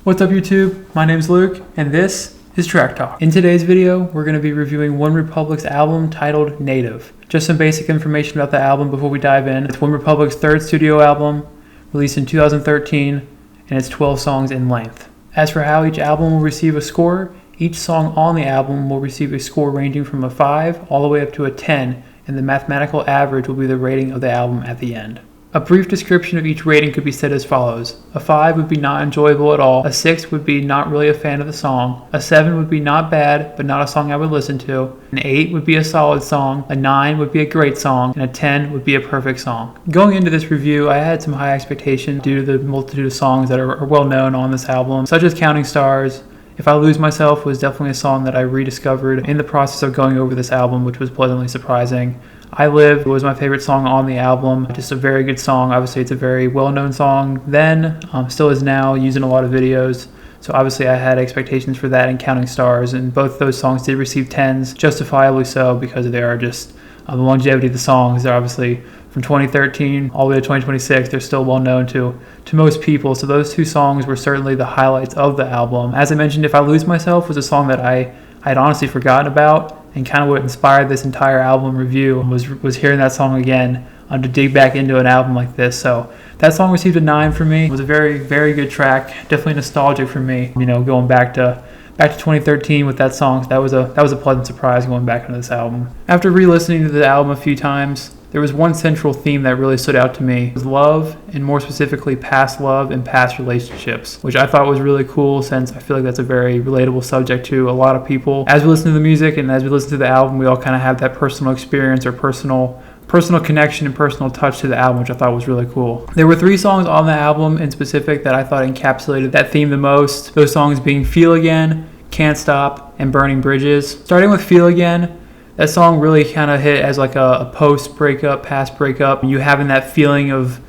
What's up YouTube? My name's Luke and this is Track Talk. In today's video, we're going to be reviewing OneRepublic's album titled Native. Just some basic information about the album before we dive in. It's OneRepublic's third studio album, released in 2013, and it's 12 songs in length. As for how each album will receive a score, each song on the album will receive a score ranging from a 5 all the way up to a 10, and the mathematical average will be the rating of the album at the end. A brief description of each rating could be said as follows. A 5 would be not enjoyable at all, a 6 would be not really a fan of the song, a 7 would be not bad but not a song I would listen to, an 8 would be a solid song, a 9 would be a great song, and a 10 would be a perfect song. Going into this review, I had some high expectations due to the multitude of songs that are well known on this album, such as Counting Stars. If I Lose Myself was definitely a song that I rediscovered in the process of going over this album, which was pleasantly surprising. I Live was my favorite song on the album, just a very good song. Obviously it's a very well-known song then, still is now, used in a lot of videos. So obviously I had expectations for that and Counting Stars, and both those songs did receive 10s, justifiably so, because they are just the longevity of the songs. They're obviously from 2013 all the way to 2026, they're still well known to most people. So those two songs were certainly the highlights of the album. As I mentioned, If I Lose Myself was a song that I had honestly forgotten about, and kind of what inspired this entire album review was hearing that song again to dig back into an album like this. So that song received a 9 for me. It was a very, very good track, definitely nostalgic for me. You know, going back to 2013 with that song, that was a pleasant surprise going back into this album. After re-listening to the album a few times, there was one central theme that really stood out to me. It was love, and more specifically past love and past relationships, which I thought was really cool since I feel like that's a very relatable subject to a lot of people. As we listen to the music and as we listen to the album, we all kind of have that personal experience or personal connection and personal touch to the album, which I thought was really cool. There were 3 songs on the album in specific that I thought encapsulated that theme the most. Those songs being Feel Again, Can't Stop, and Burning Bridges. Starting with Feel Again, that song really kind of hit as like a post-breakup, past breakup. You having that feeling of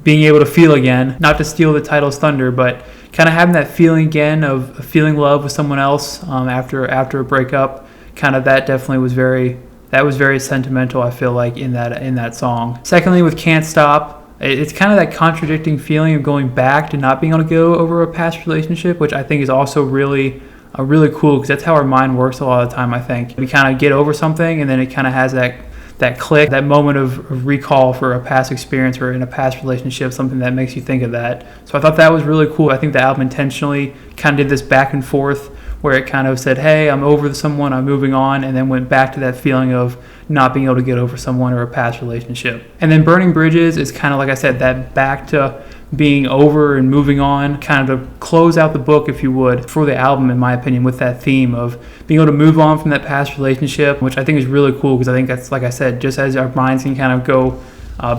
being able to feel again, not to steal the title's thunder, but kind of having that feeling again of feeling love with someone else after a breakup. Kind of that definitely was very sentimental, I feel like, in that song. Secondly, with Can't Stop, it's kind of that contradicting feeling of going back to not being able to go over a past relationship, which I think is also really cool, because that's how our mind works a lot of the time. I think we kind of get over something and then it kind of has that click, that moment of recall for a past experience or in a past relationship, something that makes you think of that. So I thought that was really cool. I think the album intentionally kind of did this back and forth where it kind of said, hey, I'm over someone, I'm moving on, and then went back to that feeling of not being able to get over someone or a past relationship. And then Burning Bridges is kind of, like I said, that back to being over and moving on, kind of to close out the book, if you would, for the album, in my opinion, with that theme of being able to move on from that past relationship, which I think is really cool, because I think that's, like I said, just as our minds can kind of go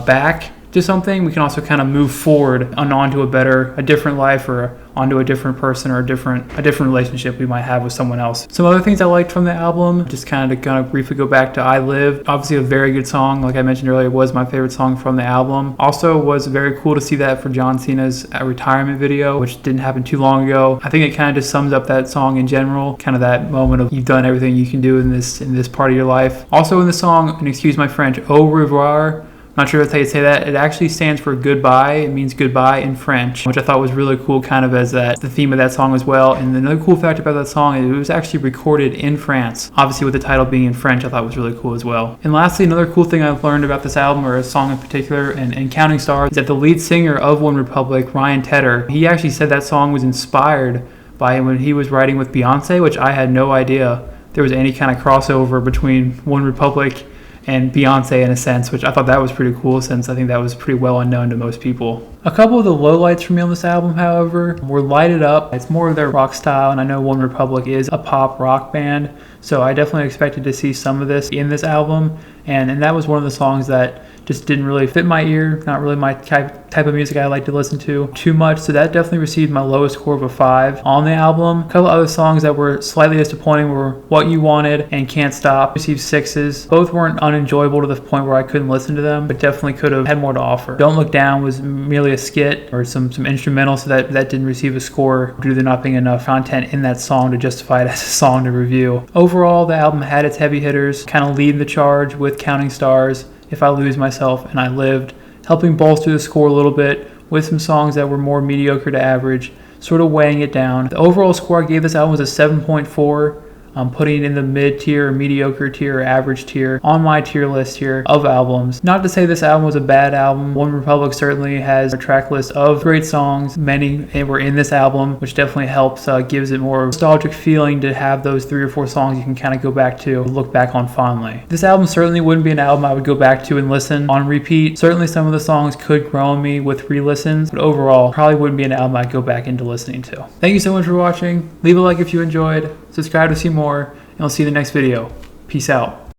back to something, we can also kind of move forward and onto a different life, or onto a different person, or a different relationship we might have with someone else. Some other things I liked from the album, just kind of briefly go back to I Live. Obviously a very good song, like I mentioned earlier, was my favorite song from the album. Also was very cool to see that for John Cena's retirement video, which didn't happen too long ago. I think it kind of just sums up that song in general, kind of that moment of you've done everything you can do in this part of your life. Also in the song, and excuse my French, Au revoir, not sure that's how you say that. It actually stands for goodbye. It means goodbye in French, which I thought was really cool, kind of as the theme of that song as well. And another cool fact about that song is it was actually recorded in France. Obviously with the title being in French, I thought was really cool as well. And lastly, another cool thing I've learned about this album, or a song in particular, and Counting Stars, is that the lead singer of OneRepublic, Ryan Tedder, he actually said that song was inspired by when he was writing with Beyonce, which I had no idea there was any kind of crossover between OneRepublic and Beyonce in a sense, which I thought that was pretty cool, since I think that was pretty well unknown to most people. A couple of the lowlights for me on this album, however, were Light It Up. It's more of their rock style, and I know OneRepublic is a pop rock band, so I definitely expected to see some of this in this album, and that was one of the songs that just didn't really fit my ear, not really my type of music I like to listen to too much, so that definitely received my lowest score of a 5 on the album. A couple other songs that were slightly disappointing were What You Wanted and Can't Stop, received 6s. Both weren't unenjoyable to the point where I couldn't listen to them, but definitely could have had more to offer. Don't Look Down was merely a skit or some instrumental, so that didn't receive a score due to there not being enough content in that song to justify it as a song to review. Overall, the album had its heavy hitters, kind of leading the charge with Counting Stars, If I Lose Myself, and I Lived, helping bolster the score a little bit with some songs that were more mediocre to average, sort of weighing it down. The overall score I gave this album was a 7.4. I'm putting it in the mid-tier, mediocre tier, average tier on my tier list here of albums. Not to say this album was a bad album. OneRepublic certainly has a track list of great songs. Many were in this album, which definitely helps, gives it more nostalgic feeling to have those 3 or 4 songs you can kind of go back to, look back on fondly. This album certainly wouldn't be an album I would go back to and listen on repeat. Certainly some of the songs could grow on me with re-listens, but overall probably wouldn't be an album I'd go back into listening to. Thank you so much for watching. Leave a like if you enjoyed. Subscribe to see more, and I'll see you in the next video. Peace out.